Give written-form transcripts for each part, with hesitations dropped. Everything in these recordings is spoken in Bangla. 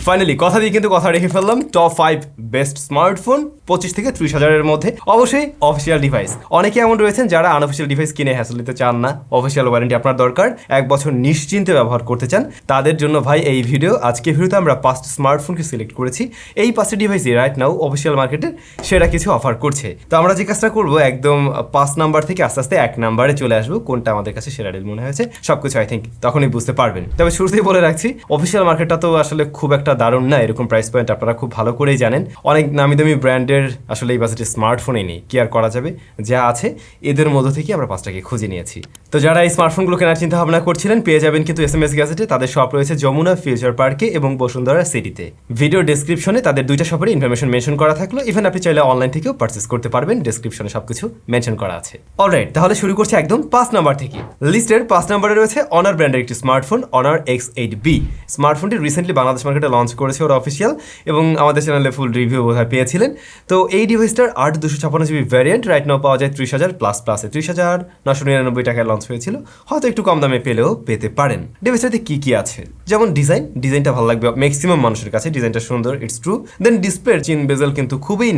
ফাইনালি কথা দিয়ে কিন্তু কথা রেখে ফেললাম টপ 5 বেস্ট স্মার্টফোন 25 থেকে 30,000-এর মধ্যে, অবশ্যই অফিসিয়াল ডিভাইস। অনেকে এমন রয়েছেন যারা আনঅফিসিয়াল ডিভাইস কিনে হ্যাসেল নিতে চান না, অফিসিয়াল ওয়ারেন্টি আপনার দরকার, 1 বছর নিশ্চিন্তে ব্যবহার করতে চান, তাদের জন্য ভাই এই ভিডিও। আজকে ভিডিওতে আমরা 5টি স্মার্টফোনকে সিলেক্ট করেছি। এই 5টি ডিভাইসই রাইট নাও অফিসিয়াল মার্কেটে সেরা কিছু অফার করছে। তো আমরা যে কাজটা করবো একদম 5 নাম্বার থেকে আস্তে আস্তে 1 নাম্বারে চলে আসবো, কোনটা আমাদের কাছে সেরা ডিল মনে হয়েছে সবকিছু আই থিঙ্ক তখনই বুঝতে পারবেন। তবে শুরুতেই বলে রাখছি, অফিসিয়াল মার্কেটটা তো আসলে খুব একটা দারুণ না, এরকম প্রাইস পয়েন্ট আপনারা খুব ভালো করেই জানেন। অনেক নামি দামি ব্র্যান্ডের আসলে এই বাজেটে স্মার্টফোনই নেই, কি আর করা যাবে, যা আছে এদের মধ্যে থেকে আমরা 5টাকে খুঁজে নিয়েছি। তো যারা এই স্মার্টফোনগুলো কেনার চিন্তা ভাবনা করছিলেন পেয়ে যাবেন কিন্তু SMS গ্যাজেটে। তাদের শপ রয়েছে যমুনা ফিউচার পার্কে এবং বসুন্ধরা সিটিতে। ভিডিও ডেসক্রিপশনে তাদের 2টা শপের ইনফরমেশন মেনশন করা থাকলো। ইভেন আপনি চাইলে অনলাইন থেকেও পারচেস করতে পারবেন, ডেসক্রিপশনে সবকিছু মেনশন করা আছে। অলরাইট, তাহলে শুরু করছি একদম 5 নাম্বার থেকে। লিস্টের 5 নাম্বারে রয়েছে অনার ব্র্যান্ডের একটি স্মার্টফোন, অনার X8B। স্মার্টফোনটি রিসেন্টলি বাংলাদেশ মার্কেটে লঞ্চ করেছে ওরা অফিসিয়াল, এবং আমাদের চ্যানেলে ফুল রিভিউ বোধহয় পেয়েছিলেন। তো এই ডিভাইসটার 8/256GB ভ্যারিয়েন্ট রাইট নাও পাওয়া যায় 30,000 প্লাসে 30,999 টাকায় লঞ্চ হয়েছিল, হয়তো একটু কম দামে পেলেও পেতে পারেন। ডিভাইসটাতে কি আছে, যেমন ডিজাইনটা ভালো লাগবে ম্যাক্সিমাম মানুষের কাছে, ডিজাইনটা সুন্দর, ইটস ট্রু। দেন ডিসপ্লের চিন বেজেল কিন্তু খুবই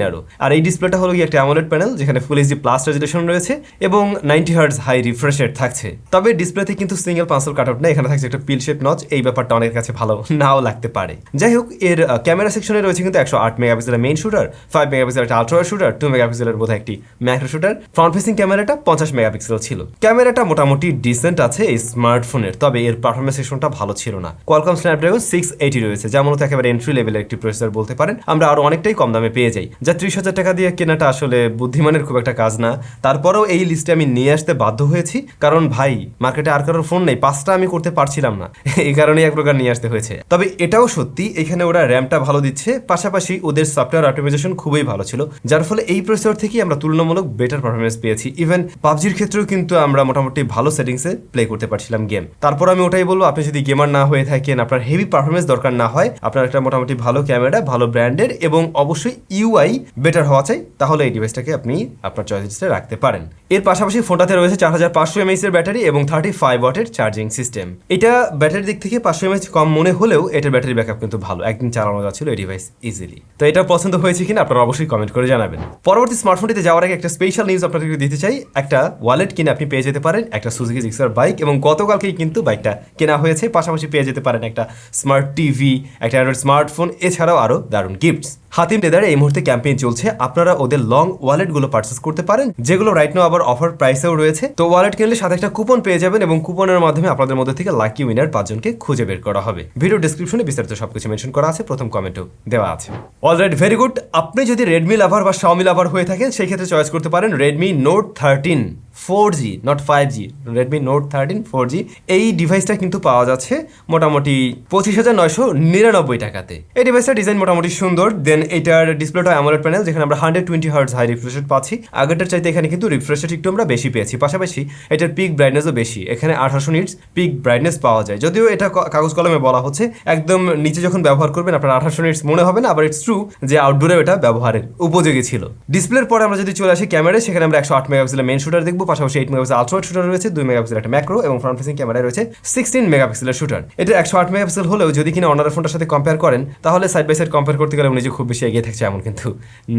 ন্যারো, আর এই ডিসপ্লেটা হলো একটা অ্যামোলেড প্যানেল যেখানে ফুল এইচডি প্লাস রেজুলেশন রয়েছে এবং 90 হার্টজ হাই রিফ্রেশ রেট থাকছে। তবে ডিসপ্লেতে কিন্তু সিঙ্গেল পেন্সিল কাটআউট নেই, এখানে থাকছে একটা পিল শেপ নচ। এই ব্যাপারটা অনেকের কাছে ভালো নাও লাগতে পারে। যাই হোক, এর ক্যামেরা সেকশনে রয়েছে কিন্তু 108 মেগাপিক্সেলের মেইন শুটার, 5 মেগাপিক্সেলের একটা আলট্রা শুটার, 2 মেগাপিক্সেলের বোধহয় একটি ম্যাক্রো শুটার। ফ্রন্ট ফেসিং ক্যামেরাটা 50 মেগাপিক্সেল ছিল। ক্যামেরাটা মোটামুটি ডিসেন্ট আছে এই স্মার্টফোনের, তবে এর পারফরমেন্স সেকশনটা ভালো ছিল না। কোয়ালকম স্ন্যাপড্রাগন 680 রয়েছে, যা মূলত একেবারে এন্ট্রি লেভেলের একটি প্রসেসর বলতে পারেন। আমরা আরো অনেকটাই কম দামে পেয়ে যাই, যা 30,000 টাকা দিয়ে কেনাটা আসলে বুদ্ধিমানের খুব একটা কাজ না। তারপরেও এই লিস্টে আমি নিয়ে আসতে বাধ্য হয়েছি, কারণ ভাই মার্কেটে আর কারোর ফোন নেই, 5টা আমি করতে পারছিলাম না, এই কারণেই এক প্রকার নিয়ে আসতে হয়েছে। তবে এটাও সত্যি এখানে ওরা র্যামটা ভালো দিচ্ছে, পাশাপাশি ওদের সফটওয়্যার অপটিমাইজেশন খুবই ভালো ছিল, যার ফলে এই প্রসেসর থেকেই আমরা তুলনামূলক বেটার পারফরমেন্স পেয়েছি। ইভেন পাবজির ক্ষেত্রেও কিন্তু আমরা মোটামুটি ভালো সেটিংসে প্লে করতে পারছিলাম গেম। তারপর আমি ওটাই বলবো, আপনি যদি গেমার না হয়ে থাকেন, আপনার হেভি পারফরমেন্স দরকার না হয়, আপনার একটা মোটামুটি ভালো ক্যামেরা, ভালো ব্র্যান্ডের এবং অবশ্যই ইউআই বেটার হওয়া চাই, তাহলে এই ডিভাইসটাকে আপনি আপনার চয়েস লিস্টে রাখতে পারেন। এর পাশাপাশি ফোনটাতে রয়েছে 4500 mAh এর ব্যাটারি এবং 35 ওয়াটের চার্জিং সিস্টেম। এটা ব্যাটারির দিক থেকে 500 mAh কম মনে হলেও এটার ব্যাটারি ব্যাকআপ কিন্তু ভালো, একদিন চালানো যাচ্ছিল এই ডিভাইস ইজিলি। তো এটা পছন্দ হয়েছে কিনা আপনারা অবশ্যই কমেন্ট করে জানাবেন। পরবর্তী স্মার্টফোনটিতে যাওয়ার আগে একটা স্পেশাল নিউজ আপনাদেরকে দিতে চাই। একটা ওয়ালেট কিনে আপনি পেয়ে যেতে পারেন একটা সুজুকি জিক্সার বাইক, এবং গতকালকেই কিন্তু বাইকটা কেনা হয়েছে। পাশাপাশি পেয়ে যেতে পারেন একটা স্মার্ট টিভি, একটা অ্যান্ড্রয়েড স্মার্টফোন, এছাড়াও আরো দারুণ গিফটস। হাতিম লেদারে এই মুহূর্তে ক্যাম্পেইন চলছে, আপনারা ওদের লং ওয়ালেটগুলো পারচেস করতে পারেন, যেগুলো রাইট নাও আবার অফার প্রাইসেও রয়েছে। তো ওয়ালেট কিনলে সাথে একটা কুপন পেয়ে যাবেন, এবং কুপনের মাধ্যমে আপনাদের মধ্যে থেকে লাকি উইনার 5 জনকে খুঁজে বের করা হবে। ভিডিও ডেসক্রিপশনে বিস্তারিত সবকিছু মেনশন করা আছে, প্রথম কমেন্টও দেওয়া আছে। Alright, very good. আপনি যদি রেডমি লাভার বা শাওমি লাভার হয়ে থাকেন, সেই ক্ষেত্রে চয়েস করতে পারেন Redmi note 13 4G, not 5G, Redmi note 13 4G। এই ডিভাইসটা কিন্তু পাওয়া যাচ্ছে মোটামুটি 25,999 টাকাতে। এই ডিভাইসটার ডিজাইন মোটামুটি সুন্দর। দেন এটার ডিসপ্লেটা অ্যামোলেড প্যানেল, যেখানে আমরা 120 হার্টজ হাই রিফ্রেশ রেট পাচ্ছি। আগেরটার চাইতে এখানে কিন্তু রিফ্রেশ রেট একটু আমরা বেশি পেয়েছি। পাশাপাশি এটার পিক ব্রাইটনেসও বেশি, এখানে 1800 নিটস পিক ব্রাইটনেস পাওয়া যায়। যদিও এটা কাগজ কলমে বলা হচ্ছে, একদম নিচে যখন ব্যবহার করবেন আপনার 1800 নিটস মনে হবে না, আবার ইটস ট্রু যে আউটডোরে এটা ব্যবহারের উপযোগী ছিল। ডিসপ্লের পরে আমরা যদি চলে আসি ক্যামেরায়, সেখানে আমরা 108 মেগাপিক্সেলের মেইন শুটার দেখবো, পাশাপাশি 8 মেগাপিক্সেল আলট্রা শুটার রয়েছে, 2 মেগাপিক্সেল একটা ম্যাক্রো, এবং ফ্রন্ট ফেসিং ক্যামেরায় রয়েছে 16 মেগাপিক্সেলের শুটার। এটা 108 মেগাপিক্সেল হলেও যদি কিনা অনার ফোনটার সাথে কম্পেয়ার করেন, তাহলে সাইড বাই সাইড কম্পেয়ার করতে গেলে নিজে খুব বেশি এগিয়ে থাকছে এমন কিন্তু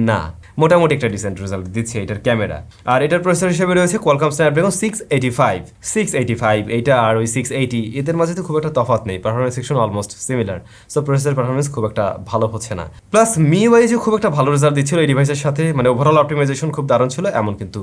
না, মোটামুটি একটা ডিসেন্ট রেজাল্ট দিচ্ছে এটার ক্যামেরা। আর এটার প্রসেসর হিসেবে রয়েছে কোয়ালকম স্ন্যাপড্রাগন 685, এইটা আর ওই 680 এদের মাঝে তো খুব একটা তফাৎ নেই, performance section almost similar. So processor performance খুব একটা ভালো হচ্ছে না। প্লাস মিওআই খুব একটা ভালো রেজাল্ট দিচ্ছিল এই ডিভাইসের সাথে, মানে ওভারঅল অপটিমাইজেশন খুব দারুণ ছিল এমন কিন্তু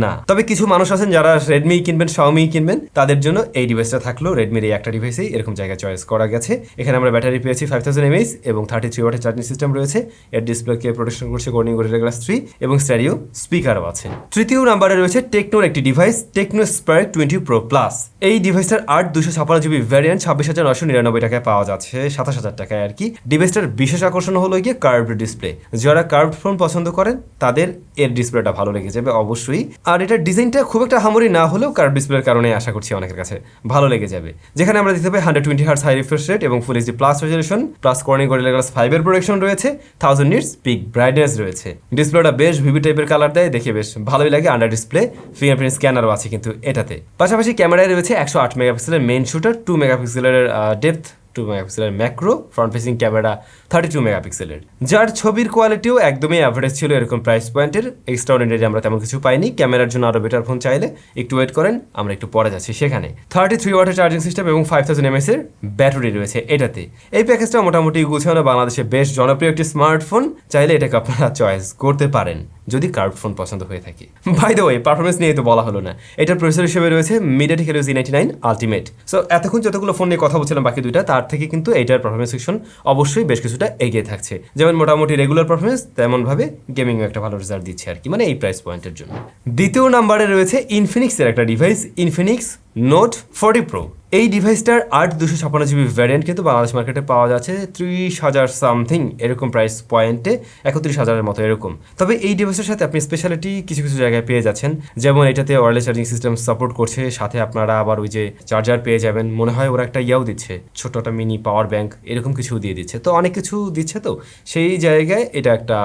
না। তবে কিছু মানুষ আছেন যারা রেডমি কিনবেন, শাওমি কিনবেন, তাদের জন্য এই ডিভাইসটা থাকলো। রেডমির এই একটা ডিভাইসেই এরকম জায়গায় চয়েস করা গেছে। এখানে আমরা ব্যাটারি পেয়েছি 5000 mAh এবং 33 ওয়াটের চার্জিং সিস্টেম রয়েছে। এর ডিসপ্লেকে প্রোটেকশন করছে কর্নিং গোরিলা গ্লাস 3 এবং স্টেরিও স্পিকারও আছে। তৃতীয় নাম্বারে রয়েছে টেকনোর একটি device, Tecno Spark 20 pro plus. এই ডিভাইসটার 8/256GB ভ্যারিয়েন্ট 26,999 টাকায় পাওয়া যাচ্ছে, 27,000 টাকায় আর কি। ডিভাইসটার বিশেষ আকর্ষণ হলো গিয়ে কার্ভড ডিসপ্লে। যারা কার্ভড ফোন পছন্দ করেন তাদের এর ডিসপ্লেটা ভালো লেগে যাবে অবশ্যই। আর এটার ডিজাইনটা খুব একটা হামরি না হলেও কার্ভ ডিসপ্লের কারণে আশা করছি অনেকের কাছে ভালো লেগে যাবে। যেখানে আমরা দিতে পারি 120 হার্টজ হাই রিফ্রেশ রেট এবং ফুল HD plus resolution, plus Corning gorilla glass 5 এর প্রোটেকশন রয়েছে, 1000 নিটস পিক ব্রাইটনেস রয়েছে। ডিসপ্লেটা বেশ ভিভি টাইপের কালার দেয়, দেখে বেশ ভালোই লাগে। আন্ডার ডিসপ্লে ফিঙ্গারপ্রিন্ট স্ক্যানারও আছে কিন্তু এটাতে। পাশাপাশি ক্যামেরায় রয়েছে 108 মেগাপিক্সেলের মেইন শুটার, 2 মেগাপিক্সেলের ডেপথ 2 মেগাপিক্সেলের ম্যাক্রো, ফ্রন্ট ফেসিং ক্যামেরা 32 মেগাপিক্সেলের, যার ছবির কোয়ালিটিও একদমই অ্যাভারেজ ছিল এরকম প্রাইস পয়েন্টের। এক্সট্রাঅর্ডিনারি আমরা তেমন কিছু পাইনি। ক্যামেরার জন্য আরও বেটার ফোন চাইলে একটু ওয়েট করেন, আমরা একটু পরে যাচ্ছি সেখানে। 33 ওয়াটের চার্জিং সিস্টেম এবং 5000 mAh এর ব্যাটারি রয়েছে এটাতে। এই প্যাকেজটা মোটামুটি গুছানো, বাংলাদেশে বেশ জনপ্রিয় একটি স্মার্টফোন। চাইলে এটাকে আপনারা চয়েস করতে পারেন যদি কার্ভ ফোন পছন্দ হয়ে থাকে। বাই দ্য ওয়ে, পারফরমেন্স নিয়ে তো বলা হলো না। এটার প্রসেসর হিসেবে রয়েছে MediaTek Helio Z99 Ultimate। So এতক্ষণ যতগুলো ফোন নিয়ে কথা বলছিলাম বাকি দুইটা, তার থেকে কিন্তু এটার পারফরমেন্স সেকশন অবশ্যই বেশ কিছুটা এগিয়ে থাকছে। যেমন মোটামুটি রেগুলার পারফরমেন্স, তেমনভাবে গেমিং একটা ভালো রেজাল্ট দিচ্ছে আর কি, মানে এই প্রাইস পয়েন্টের জন্য। দ্বিতীয় নাম্বারে রয়েছে ইনফিনিক্সের একটা ডিভাইস, ইনফিনিক্স নোট 40 Pro। এই ডিভাইসটার 8/256GB ভ্যারিয়েন্ট কিন্তু বাংলাদেশ মার্কেটে পাওয়া যাচ্ছে 30,000 সামথিং এরকম প্রাইস পয়েন্টে, 31,000-এর মতো এরকম। তবে এই ডিভাইসের সাথে আপনি স্পেশালিটি কিছু কিছু জায়গায় পেয়ে যাচ্ছেন, যেমন এটাতে ওয়্যারলেস চার্জিং সিস্টেম সাপোর্ট করছে, সাথে আপনারা আবার ওই যে চার্জার পেয়ে যাবেন। মনে হয় ওরা একটা ইয়াও দিচ্ছে, ছোট একটা মিনি পাওয়ার ব্যাংক এরকম কিছু দিয়ে দিচ্ছে। তো অনেক কিছু দিচ্ছে, তো সেই জায়গায় এটা একটা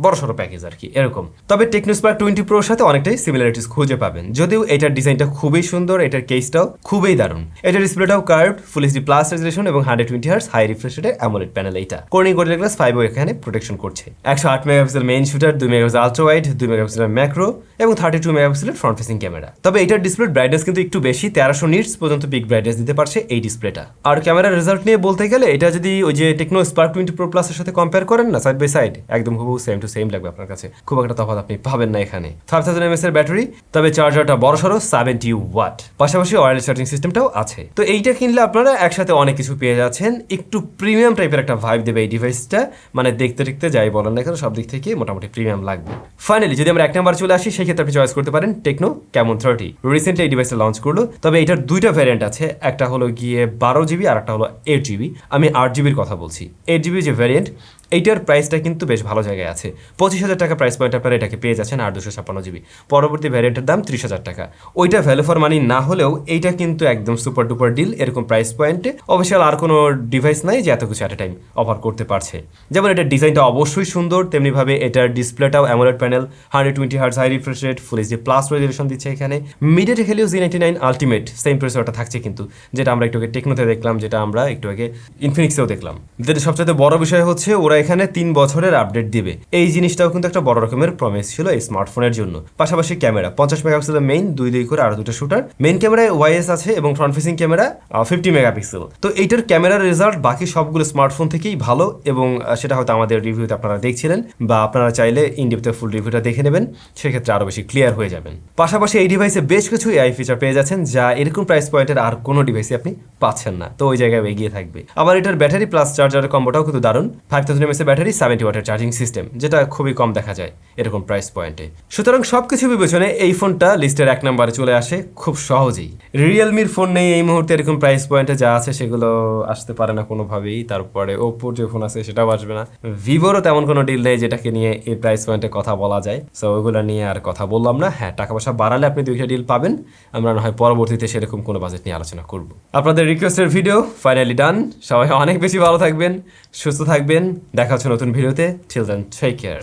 বড়সড় প্যাকেজ আর কি এরকম। তবে টেকনো স্পার্ক 20 Proর সাথে অনেকটাই সিমিলারিটিস খুঁজে পাবেন, যদিও এটার ডিজাইনটা খুবই সুন্দর, এটার কেসটাও খুবই দারুণ। এটার ডিসপ্লেটাও curved, full HD plus resolution এবং 120 হার্টজ হাই রিফ্রেশ রেটের অ্যামোলেড প্যানেল। এইটা কর্নিং গরিলা গ্লাস 5 এখানে প্রোটেকশন করছে। 108 megapixel main shooter, 2 megapixel ultra wide, 2 মেগাপিক্সেলের ম্যাক্রো এবং 32 মেগাপিক্সেলের ফ্রন্ট ফেসিং ক্যামেরা। তবে এটার ডিসপ্লে ব্রাইটনেস কিন্তু একটু বেশি, 1300 নিটস পর্যন্ত পিক ব্রাইটনেস দিতে পারছে এই ডিসপ্লেটা। আর ক্যামেরার রেজাল্ট নিয়ে বলতে গেলে এটা যদি ওই যে টেকনো স্পার্ক 20 Pro Plus এর সাথে কম্পেয়ার করেন না সাইড বাই সাইড, একদম হুবহু সেম টু সেম লাগবে আপনার কাছে, খুব একটা তফাৎ আপনি পাবেন না এখানে। 5000 mAh এর ব্যাটারি, তবে চার্জারটা বড়সড় 70 ওয়াট, পাশাপাশি ওয়্যারলেস চার্জিং সিস্টেমটাও আছে। তো এইটা কিনলে আপনারা একসাথে অনেক কিছু পেয়ে যাচ্ছেন, একটু প্রিমিয়াম টাইপের একটা ভাইব দেবে এই ডিভাইসটা, মানে দেখতে দেখতে যাই বলেন না কেন সব দিক থেকে মোটামুটি প্রিমিয়াম লাগবে। ফাইনালি যদি আমরা এক নাম্বার চলে আসি, সেক্ষেত্রে আপনি চয়েস করতে পারেন টেকনো ক্যামন 30। রিসেন্টলি এই ডিভাইসটা লঞ্চ করলো, তবে এটার দুইটা ভ্যারিয়েন্ট আছে, একটা হলো গিয়ে 12GB আর একটা হলো 8GB। আমি 8GBর কথা বলছি। 8GB যে ভ্যারিয়েন্ট, এইটার প্রাইসটা কিন্তু বেশ ভালো জায়গায় আছে, 25,000 টাকা প্রাইস পয়েন্ট আপনারা এটাকে পেয়ে যাচ্ছেন 8/256GB। পরবর্তী ভ্যারিয়েন্টের দাম 30,000 টাকা। ওইটা ভ্যালু ফর মানি না হলেও এইটা কিন্তু একদম সুপার ডুপার ডিল এরকম প্রাইস পয়েন্টে। অবশ্যই আর কোনো ডিভাইস নাই যে এত কিছু অ্যাট এ টাইম অফার করতে পারছে। যেমন এটার ডিজাইনটা অবশ্যই সুন্দর, তেমনিভাবে এটার ডিসপ্লেটাও AMOLED panel, 120 hertz high refresh rate, full HD plus resolution দিচ্ছে এখানে। MediaTek Helio Z99 Ultimate same প্রসেসরটা থাকছে কিন্তু, যেটা আমরা একটু আগে টেকনোতে দেখলাম, যেটা আমরা একটু আগে ইনফিনিক্সেও দেখলাম। যেটা সবচেয়ে বড় বিষয় হচ্ছে ওরা এখানে 3 বছরের আপডেট দিবে। এই জিনিসটাও কিন্তু একটা বড় রকমের প্রমিস ছিল এই স্মার্টফোনের জন্য। পাশাপাশি ক্যামেরা 50 মেগাপিক্সেলের মেইন, 2 করে আরো দুটো শুটার। মেইন ক্যামেরায় ওয়াইএস আছে এবং ফ্রন্ট ফেসিং ক্যামেরা 50 মেগাপিক্সেল। তো এইটার ক্যামেরার রেজাল্ট বাকি সবগুলো স্মার্টফোন থেকেই ভালো, এবং সেটা হয়তো আমাদের রিভিউতে আপনারা দেখছিলেন, বা আপনারা চাইলে ইনডেপথে ফুল রিভিউটা দেখে নেবেন, সেক্ষেত্রে আরো বেশি ক্লিয়ার হয়ে যাবেন। পাশাপাশি এই ডিভাইসে বেশ কিছু এআই ফিচার পেয়ে যাচ্ছেন, যা এরকম প্রাইস পয়েন্টের আর কোনো ডিভাইসে আপনি পাচ্ছেন না, তো ওই জায়গায় এগিয়ে থাকবে। আবার এটার ব্যাটারি প্লাস চার্জারের কম্বোটাও কিন্তু দারুণ। 5000 mAh ব্যাটারি, 70 ওয়াটের চার্জিং সিস্টেম, যেটা খুবই কম দেখা যায় এরকম প্রাইস পয়েন্টে। সুতরাং সবকিছু বিবেচনায় এই ফোনটা লিস্টের 1 নম্বরে চলে আসে খুব সহজেই। রিয়েলমির ফোন নেই এই মুহূর্তে এরকম প্রাইস পয়েন্টে, যা আছে সেগুলো আসতে পারে না কোনোভাবেই। তারপরে ওপ্পোর যে ফোন আছে সেটাও আসবে না, ভিভোরও তেমন কোনো ডিল নেই যেটাকে নিয়ে এই প্রাইস পয়েন্টে কথা বলা যায়। সো ওইগুলো নিয়ে আর কথা বললাম না। হ্যাঁ, টাকা পয়সা বাড়ালে আপনি 2টা ডিল পাবেন, আমরা না হয় পরবর্তীতে সেরকম কোনো বাজেট নিয়ে আলোচনা করব। আপনাদের রিকোয়েস্টের ভিডিও ফাইনালি ডান। সবাই অনেক বেশি ভালো থাকবেন, সুস্থ থাকবেন, দেখা হচ্ছে নতুন ভিডিওতে। Till then, take care.